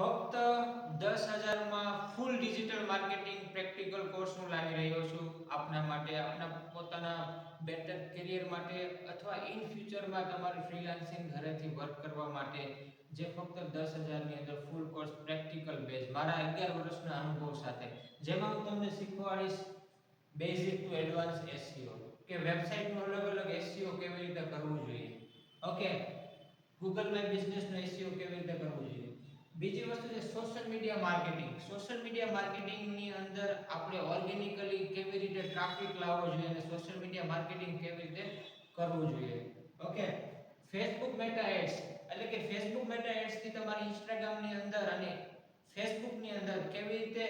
ફક્ત 10,000 માં ફૂલ digital marketing practical course હું લાવી રહ્યો છું આપના માટે, આપના પોતાના બેટર કેરિયર માટે અથવા ઇન ફ્યુચરમાં તમારે ફ્રીલાન્સિંગ ઘરેથી વર્ક કરવા માટે, જે ફક્ત 10,000 ની અંદર ફૂલ કોર્સ પ્રેક્ટિકલ બેઝ મારા 11 વર્ષના અનુભવ સાથે, જેમાં હું તમને શીખવાડીશ બેઝિક ટુ એડવાન્સ એસઈઓ, કે વેબસાઇટનું અલગ અલગ એસઈઓ કેવી રીતે કરવું જોઈએ, ઓકે, ગૂગલ માય બિઝનેસનો એસઈઓ કેવી રીતે કરવું જોઈએ. બીજી વસ્તુ છે social media marketing. Social media માર્કેટિંગની અંદર આપણે ઓર્ગેનિકલી કેવી રીતે ટ્રાફિક લાવવો જોઈએ અને સોશિયલ મીડિયા માર્કેટિંગ કેવી રીતે કરવું જોઈએ. ઓકે, ફેસબુક મેટા એડ્સ, એટલે કે ફેસબુક મેટા એડ્સ થી તમારી ઇન્સ્ટાગ્રામની અંદર અને ફેસબુકની અંદર કેવી રીતે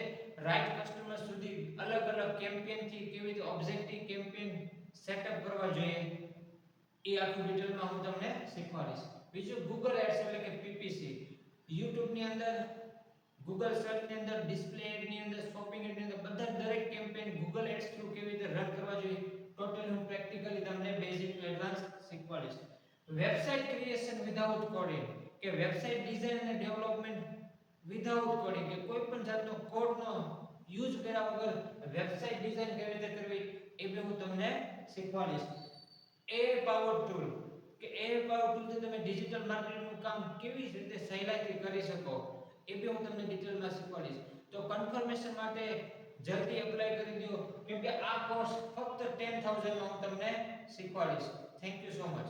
રાઈટ કસ્ટમર સુધી અલગ અલગ કેમ્પેન થી કેવી રીતે ઓબ્જેક્ટિવ કેમ્પેન સેટઅપ કરવા જોઈએ, એ આખું ડિટેલમાં હું તમને શીખવાડીશ. બીજું ગૂગલ એડ્સ એટલે કે પીપીસી. YouTube ની અંદર, Google સર્ચ ની અંદર, ડિસ્પ્લે એડ ની અંદર, શોપિંગ એડ ની અંદર બધા દરેક કેમ્પેન Google એડ્સ થ્રુ કેવી રીતે રન કરવા જોઈએ, ટોટલ હું પ્રેક્ટિકલી તમને બેઝિક ટુ એડવાન્સ શીખવાડીશ. વેબસાઇટ ક્રિએશન વિધાઉટ કોડિંગ, કે વેબસાઇટ ડિઝાઇન અને ડેવલપમેન્ટ વિધાઉટ કોડિંગ, કે કોઈ પણ જાતનો કોડનો યુઝ કર્યા વગર વેબસાઇટ ડિઝાઇન કેવી રીતે કરવી, એ બે હું તમને શીખવાડીશ. AI પાવર ટૂલ, કે AI પાવર ટૂલ થી તમે ડિજિટલ માર્કેટિંગનું કામ કેવી રીતે સહેલાઈથી કરી શકો, એ બી હું તમને ડિટેલમાં શીખવાડીશ. તો કન્ફર્મેશન માટે જલ્દી એપ્લાય કરી દો, કેમ કે આ કોર્સ ફક્ત 10,000 માં હું તમને શીખવાડીશ. Thank you so much.